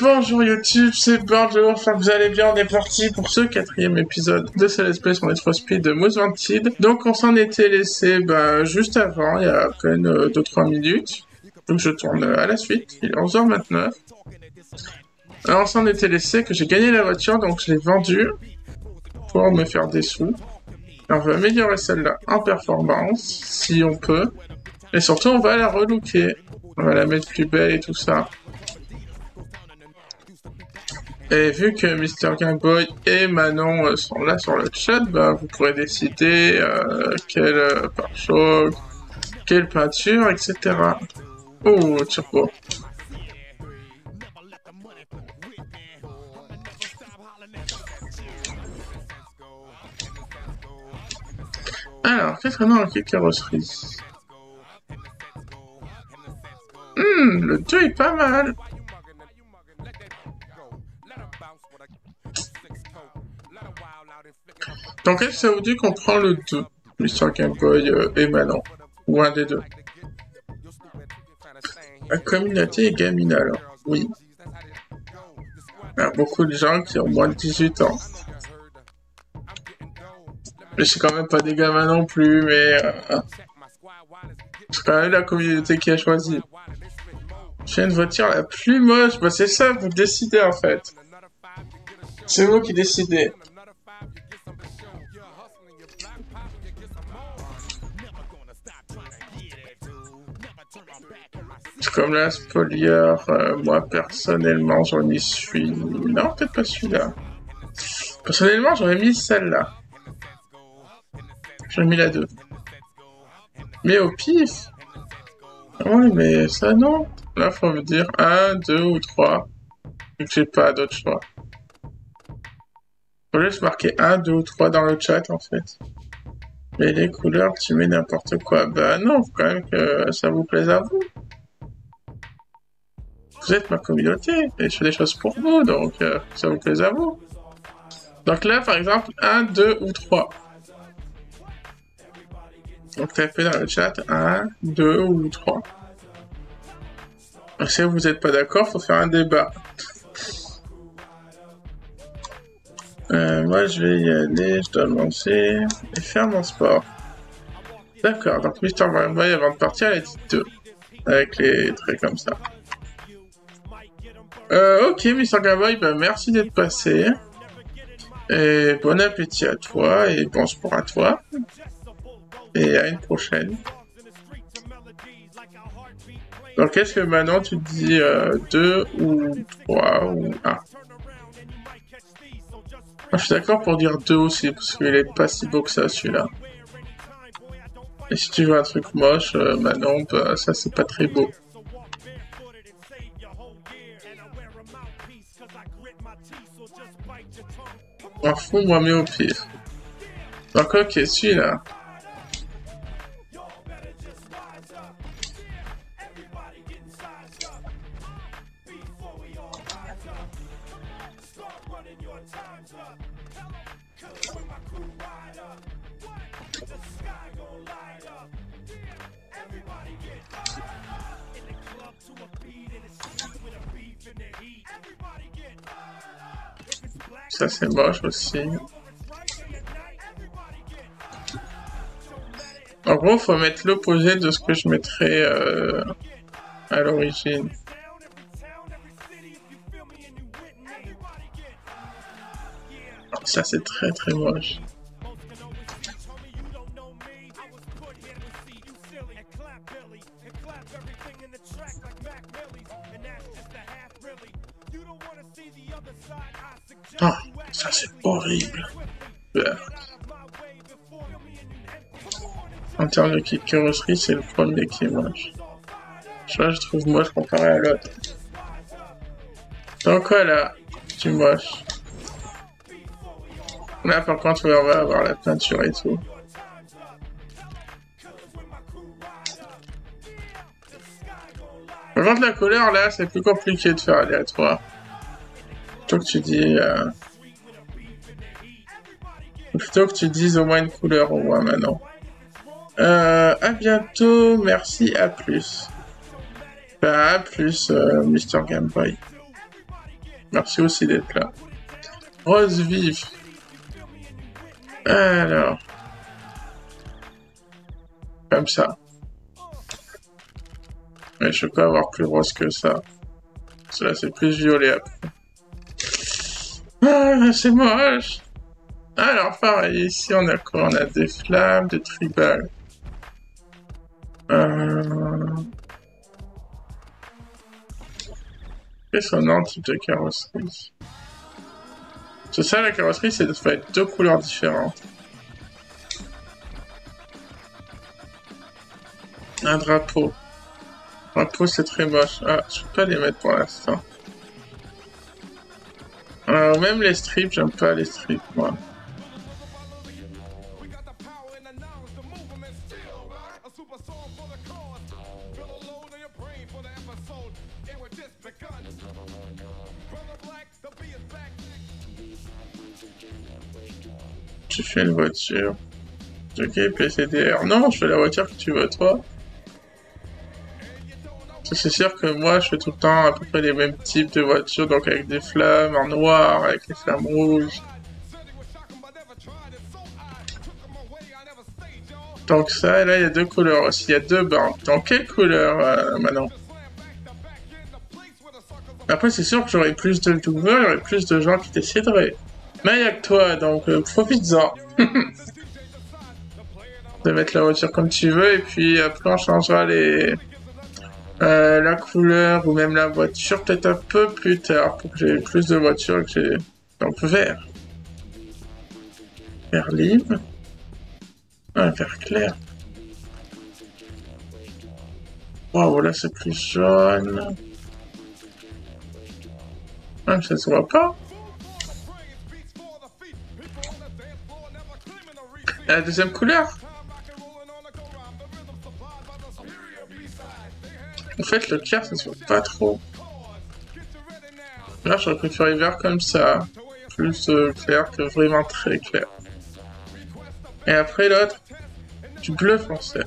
Bonjour YouTube, c'est Bordeaux, j'espère que vous allez bien, on est parti pour ce 4e épisode de Cell Space on Need for Speed de Most Wanted. Donc on s'en était laissé juste avant, il y a à peine 2-3 minutes. Donc je tourne à la suite, il est 11h29. Alors on s'en était laissé que j'ai gagné la voiture, donc je l'ai vendue pour me faire des sous. Et on va améliorer celle-là en performance, si on peut. Et surtout on va la relooker, on va la mettre plus belle et tout ça. Et vu que Mr. Game Boy et Manon sont là sur le chat, vous pourrez décider quel pare-choc, quelle peinture, etc. Oh, turbo. Alors, qu'est-ce qu'on a en carrosserie? Le 2 est pas mal. Donc, est-ce que ça vous dit qu'on prend le 2, Mr. Game Boy et Manon? Ou un des deux? La communauté est gamine alors, oui. Il y a beaucoup de gens qui ont moins de 18 ans. Mais c'est quand même pas des gamins non plus, mais c'est quand même la communauté qui a choisi. J'ai une voiture la plus moche, c'est ça, vous décidez en fait. C'est vous qui décidez. Comme la spolier, moi personnellement j'en y suis... Non, peut-être pas celui-là. Personnellement j'aurais mis celle-là. J'aurais mis la 2. Mais au pif. Oui, mais ça non. Là faut me dire 1, 2 ou 3. Et que j'ai pas d'autre choix. Faut juste marquer 1, 2 ou 3 dans le chat en fait. Mais les couleurs, tu mets n'importe quoi. Non, faut quand même que ça vous plaise à vous. Vous êtes ma communauté, et je fais des choses pour vous, donc ça vous plaise à vous. Donc là, par exemple, 1, 2 ou 3. Donc tapez dans le chat 1, 2 ou 3. Si vous n'êtes pas d'accord, il faut faire un débat. Moi, je vais y aller, je dois me lancer et faire mon sport. D'accord, donc Mr. Game Boy, avant de partir, elle a dit 2. Avec les traits comme ça. Ok, Mr. Game Boy, merci d'être passé. Et bon appétit à toi, et bon sport à toi. Et à une prochaine. Donc, est-ce que maintenant tu dis 2 ou 3 ou 1? Je suis d'accord pour dire 2 aussi, parce qu'il est pas si beau que ça, celui-là. Et si tu veux un truc moche, Manon, ça c'est pas très beau. M'en fous, moi, mais au pire. Donc, ok, celui-là. Ça c'est moche aussi. En gros, faut mettre l'opposé de ce que je mettrais à l'origine. Ça c'est très très moche. Ah, ça c'est horrible. En termes de kit carrosserie, c'est le premier qui est moche. Ça, je trouve moche comparé à l'autre. Donc voilà, c'est moche. Là, par contre, on va avoir la peinture et tout. Par contre, la couleur, là, c'est plus compliqué de faire aléatoire. Plutôt que tu dis... Plutôt que tu dises au moins une couleur, au moins maintenant. À bientôt, merci, à plus. À plus, Mr. Game Boy. Merci aussi d'être là. Rose vive. Alors. Comme ça. Mais je peux pas avoir plus rose que ça. Cela c'est plus violet après. Ah, c'est moche. Alors pareil, ici on a quoi? On a des flammes, des tribales. Qu'est-ce qu'on a en type de carrosserie? C'est ça la carrosserie, c'est de faire deux couleurs différentes. Un drapeau. Drapeau c'est très moche. Ah, je peux pas les mettre pour l'instant. Même les strips, j'aime pas les strips moi. Tu fais une voiture. Ok, PCDR. Non, je fais la voiture que tu veux, toi. C'est sûr que moi, je fais tout le temps à peu près les mêmes types de voitures, donc avec des flammes en noir, avec les flammes rouges. Donc ça, et là, il y a deux couleurs aussi. Il y a deux bandes. Dans quelle couleur, Manon? Après, c'est sûr que j'aurais plus de youtubeurs, il y aurait plus de gens qui décideraient. Mais il n'y a que toi, donc profite-en. De mettre la voiture comme tu veux, et puis après on changera la couleur ou même la voiture peut-être un peu plus tard pour que j'ai plus de voitures que j'ai. Donc vert. Vert libre. Ah, vert clair. Waouh, là c'est plus jaune. Ah, ça se voit pas. La deuxième couleur. En fait, le clair, ça se voit pas trop. Là, j'aurais préféré vert comme ça. Plus clair que vraiment très clair. Et après, l'autre, du bleu foncé.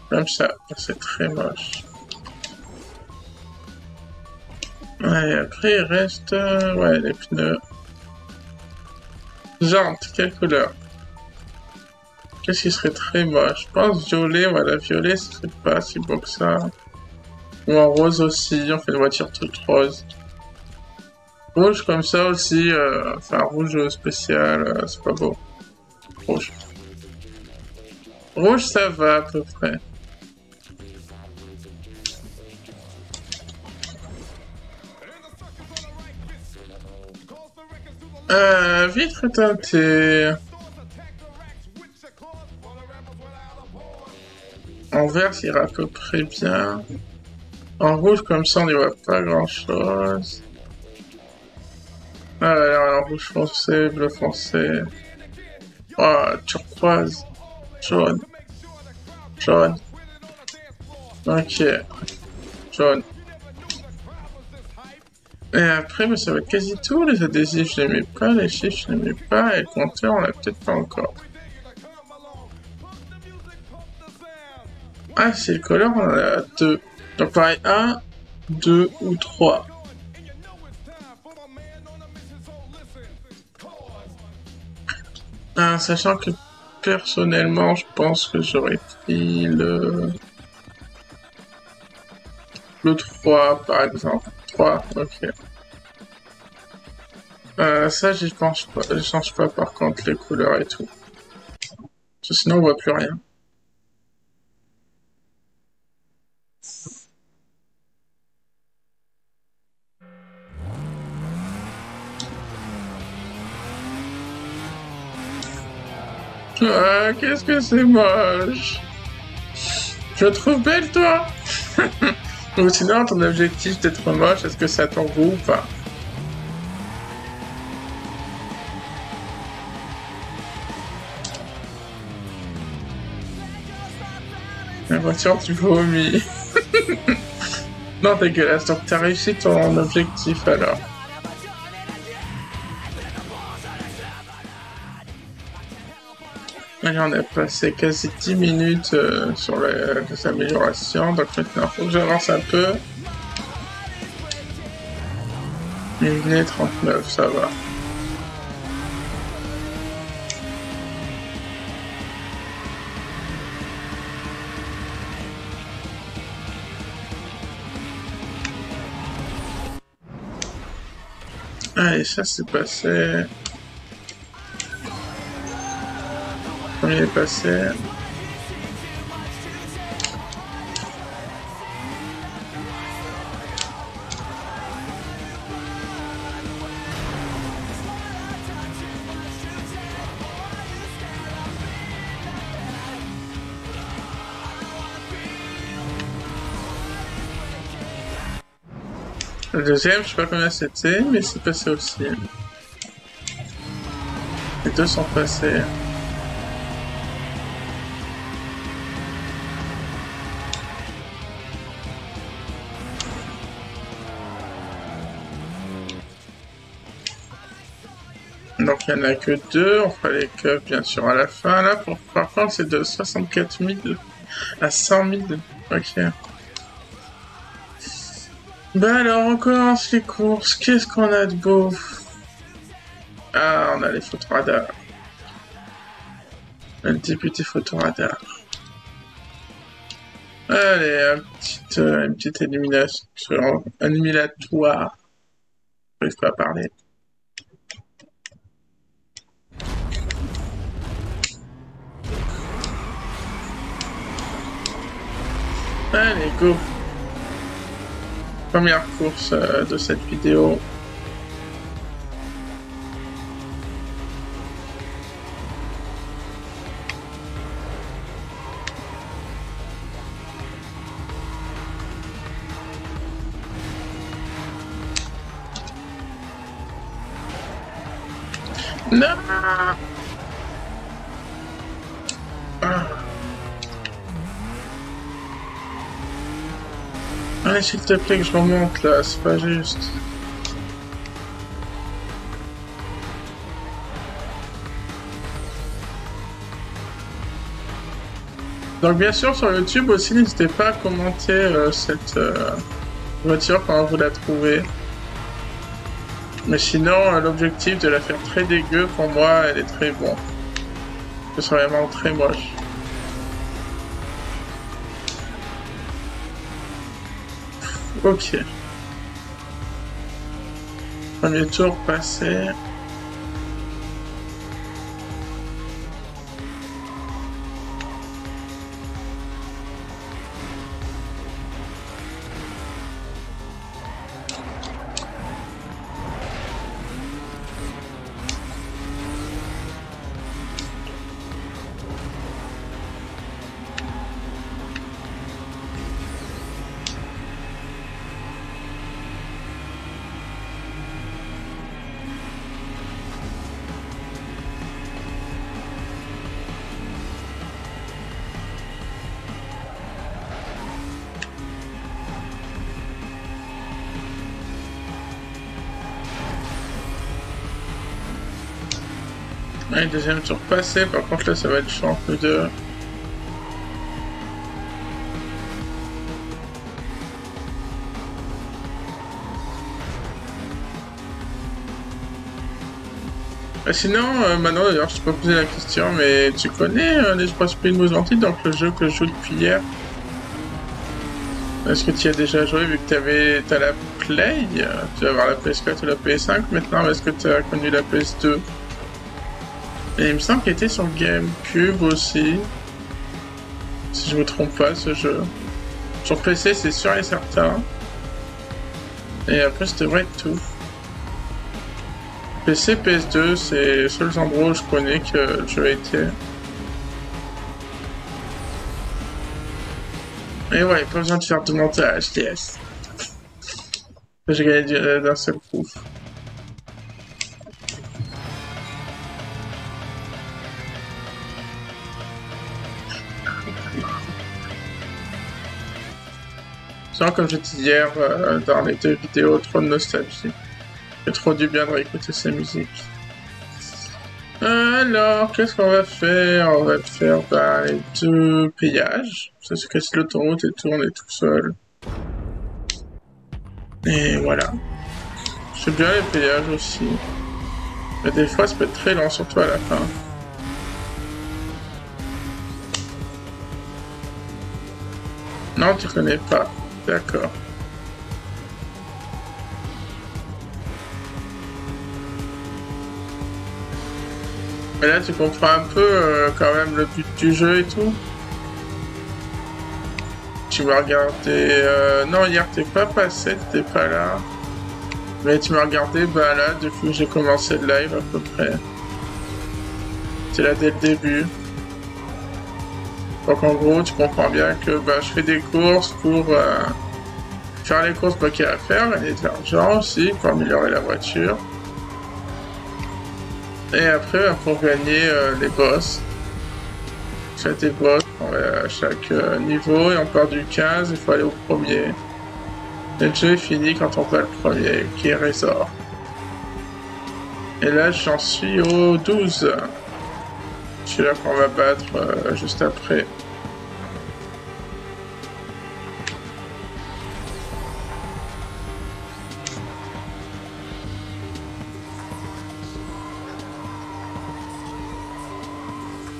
Comme ça, c'est très moche. Et après, il reste ouais, les pneus. Jantes, quelle couleur? Qu'est-ce qui serait très moche? Je pense violet, voilà, violet, ce serait pas si beau que ça. Ou en rose aussi, on fait une voiture toute rose. Rouge comme ça aussi, enfin rouge spécial, c'est pas beau. Rouge. Rouge, ça va à peu près. Vitre teintée. En vert, ça ira à peu près bien. En rouge, comme ça, on n'y voit pas grand-chose. Ah, alors, en rouge foncé, bleu foncé. Oh, turquoise. Jaune. Jaune. Ok. Jaune. Et après, mais ça va être quasi tout. Les adhésifs, je n'aimais pas. Les chiffres, je n'aimais pas. Et le compteur, on l'a peut-être pas encore. Ah, c'est le couleur, on en a deux. Donc pareil, 1, 2 ou 3. Sachant que personnellement, je pense que j'aurais pris le 3 par exemple. 3, ok. Ça, j'y pense pas. Je change pas par contre les couleurs et tout. Parce que sinon, on voit plus rien. Ah, qu'est-ce que c'est moche. Je te trouve belle, toi. Ou sinon, ton objectif d'être moche, est-ce que ça t'en goût ou pas? La voiture, tu vomis. Non, dégueulasse. Donc, t'as réussi ton objectif, alors. Allez, on a passé quasi 10 minutes sur les améliorations, donc maintenant il faut que j'avance un peu. 1 minute 39, ça va. Allez, ça c'est passé. Combien est passé? Le deuxième, je sais pas combien c'était, mais c'est passé aussi. Les deux sont passés. Donc il n'y en a que deux, on fera les cups bien sûr à la fin. Là, par contre, c'est de 64 000 à 100 000. Ok. Bah alors, on commence les courses. Qu'est-ce qu'on a de beau? Ah, on a les photoradars. Le député photoradar. Allez, une petite élimination éliminatoire. Je n'arrive pas à parler. Allez, go. Première course de cette vidéo. Non. Ah. Allez, s'il te plaît, que je remonte là, c'est pas juste. Donc bien sûr sur YouTube aussi, n'hésitez pas à commenter cette voiture quand vous la trouvez. Mais sinon, l'objectif de la faire très dégueu, pour moi, elle est très bon. Ce serait vraiment très moche. Ok. Premier tour passé. Ouais, deuxième tour passé, par contre là ça va être chiant que deux. Sinon, maintenant d'ailleurs je t'ai pas posé la question, mais tu connais les Need for Speed Most Wanted, donc le jeu que je joue depuis hier? Est-ce que tu y as déjà joué vu que t'as la Play? Tu vas avoir la PS4 ou la PS5 maintenant, est-ce que tu as connu la PS2? Et il me semble qu'il était sur GameCube aussi. Si je me trompe pas, ce jeu. Sur PC, c'est sûr et certain. Et après, ça devrait être tout. PC, PS2, c'est les seuls endroits où je connais que le jeu a été. Et ouais, pas besoin de faire de montage, yes. J'ai gagné d'un seul coup. Comme je disais hier dans les deux vidéos, trop de nostalgie. J'ai trop du bien de réécouter ces musiques. Alors, qu'est-ce qu'on va faire? On va faire les 2 péages. Ça se casse l'autoroute et tout, on est tout seul. Et voilà. J'aime bien les péages aussi. Mais des fois, ça peut être très long, surtout à la fin. Non, tu connais pas. D'accord. Mais là, tu comprends un peu quand même le but du jeu et tout. Tu m'as regardé... Non, hier, t'es pas passé, t'es pas là. Mais tu m'as regardé, bah là, depuis que j'ai commencé le live, à peu près. T'es là dès le début. Donc en gros, tu comprends bien que bah, je fais des courses pour faire les courses qu'il y a à faire, gagner de l'argent aussi, pour améliorer la voiture. Et après, bah, pour gagner les boss. Je fais des boss à chaque niveau, et on part du 15, il faut aller au premier. Et le jeu est fini quand on bat le premier, qui est Razor. Et là, j'en suis au 12. C'est là qu'on va battre juste après.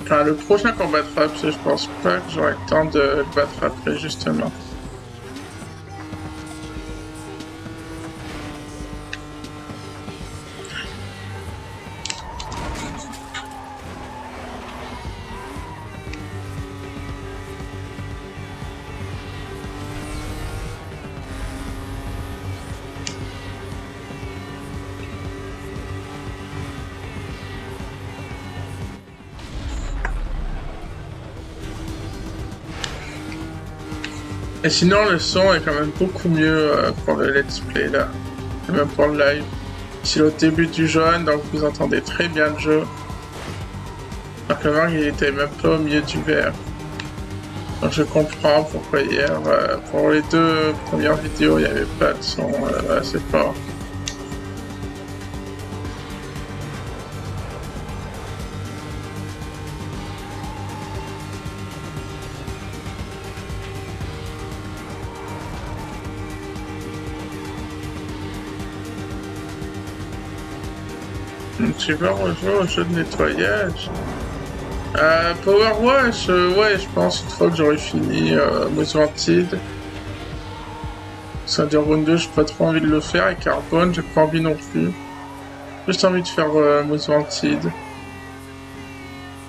Enfin, le prochain qu'on battra, parce que je pense pas que j'aurai le temps de le battre après, justement. Et sinon, le son est quand même beaucoup mieux pour le let's play là, et même pour le live. C'est au début du jeu, donc vous entendez très bien le jeu. Alors que avant, il était même pas au milieu du verre. Donc je comprends pourquoi hier, pour les 2 premières vidéos, il n'y avait pas de son assez fort. Tu vas rejoindre au jeu de nettoyage. Power Wash, ouais, je pense une fois que j'aurai fini Most Wanted. Round 2, j'ai pas trop envie de le faire, et Carbone, j'ai pas envie non plus. J'ai juste envie de faire Most Wanted.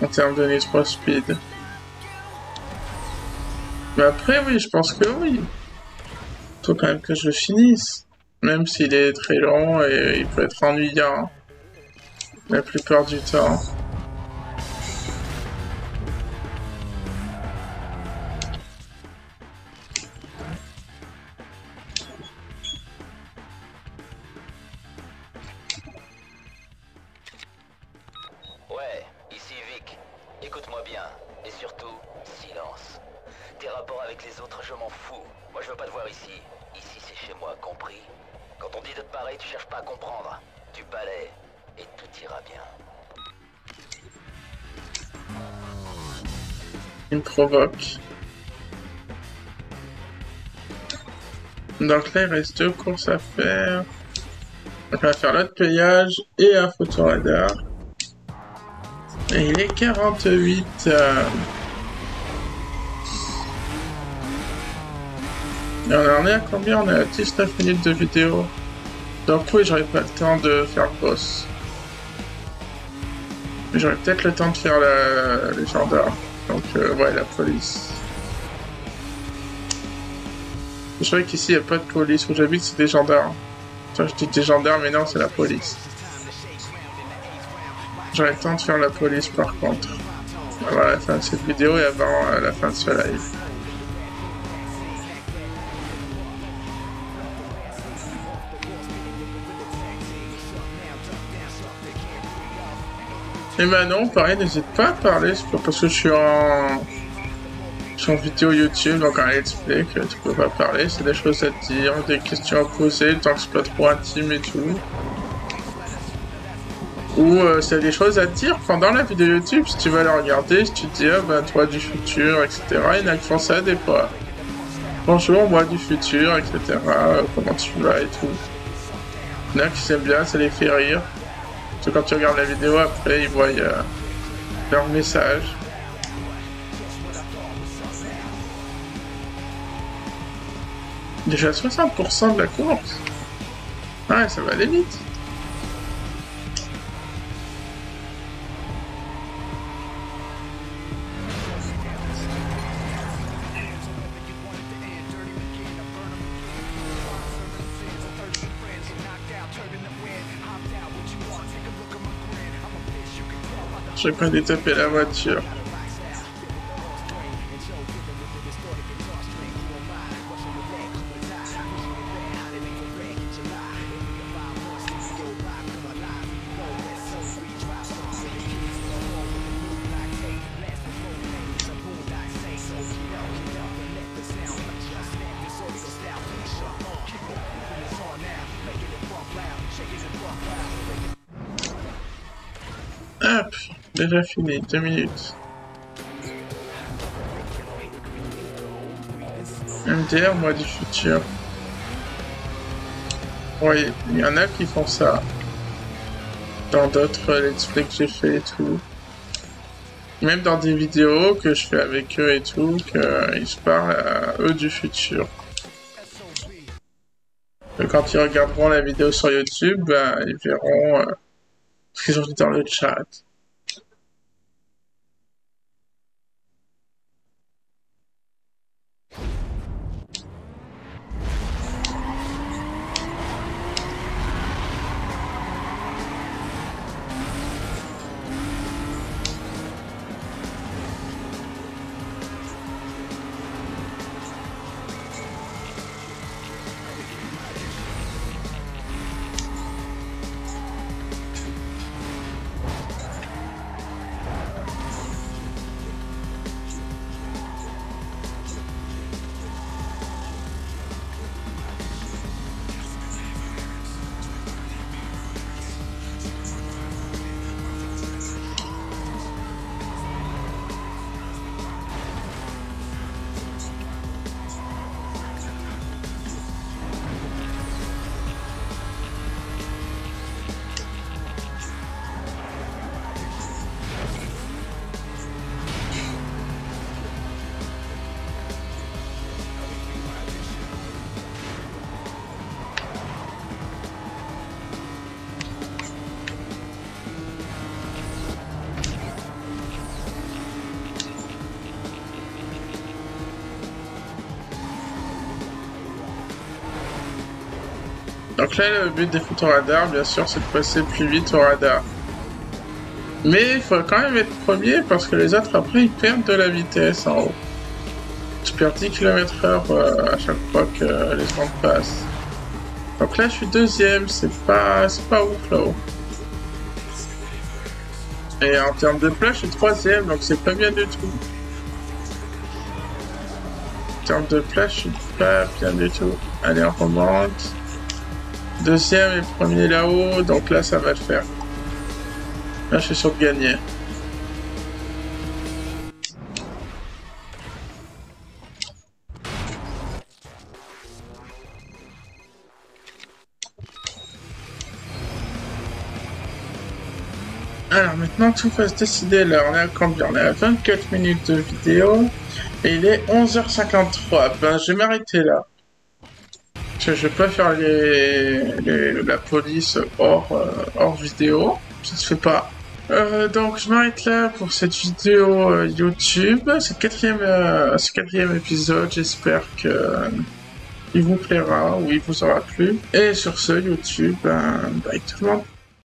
En termes de Need for Speed. Mais après, oui, je pense que oui. Faut quand même que je le finisse. Même s'il est très long et il peut être ennuyant. La plupart du temps. Ouais, ici Vic. Écoute-moi bien. Et surtout, silence. Tes rapports avec les autres, je m'en fous. Moi, je veux pas te voir ici. Ici, c'est chez moi, compris? Quand on dit de te parer, tu cherches pas à comprendre. Tu balais. Et tout ira bien. Il me provoque. Donc là, il reste 2 courses à faire. Donc on va faire l'autre péage et un photoradar. Et il est 48. Et on en est à combien? On est à 19 minutes de vidéo. Donc oui, j'aurais pas le temps de faire le boss. Mais j'aurais peut-être le temps de faire les gendarmes. Donc ouais, la police. Je savais qu'ici il n'y a pas de police. Où j'habite, c'est des gendarmes. Enfin, je dis des gendarmes, mais non, c'est la police. J'aurais le temps de faire la police par contre. Voilà la fin de cette vidéo et avant la fin de ce live. Et Manon, pareil, n'hésite pas à parler, c'est pas parce que je suis en vidéo YouTube, donc en let's play, que tu peux pas parler, c'est des choses à dire, des questions à poser, tant que c'est pas trop intime et tout. Ou s'il y a des choses à te dire pendant la vidéo YouTube, si tu vas la regarder, si tu te dis ah bah toi du futur, etc. Il y en a qui font ça des fois. Bonjour moi du futur, etc. Comment tu vas et tout. Il y en a qui aiment bien, ça les fait rire. Parce que quand tu regardes la vidéo après, ils voient leur message. Déjà 60% de la course. Ouais, ça va aller vite. Je vais pas détaper la voiture. Hop, déjà fini, 2 minutes. MDR, moi du futur. Oui, il y en a qui font ça. Dans d'autres let's play que j'ai fait et tout. Même dans des vidéos que je fais avec eux et tout, qu'ils se parlent à eux du futur. Et quand ils regarderont la vidéo sur YouTube, ben, ils verront ce qu'ils ont dit dans le chat. Donc là, le but des photoradars, bien sûr, c'est de passer plus vite au radar. Mais il faut quand même être premier parce que les autres, après, ils perdent de la vitesse en haut. Tu perds 10 km/h à chaque fois que les bandes passent. Donc là, je suis deuxième, c'est pas ouf là-haut. Et en termes de place, je suis troisième, donc c'est pas bien du tout. En termes de place, je suis pas bien du tout. Allez, on remonte. Deuxième et premier là-haut, donc là ça va le faire. Là je suis sûr de gagner. Alors maintenant tout va se décider là, on est à combien? On est à 24 minutes de vidéo et il est 11h53. Ben je vais m'arrêter là. Je vais pas faire la police hors vidéo, ça se fait pas. Donc je m'arrête là pour cette vidéo YouTube, ce quatrième épisode, j'espère que il vous plaira ou il vous aura plu. Et sur ce YouTube, bye tout le monde.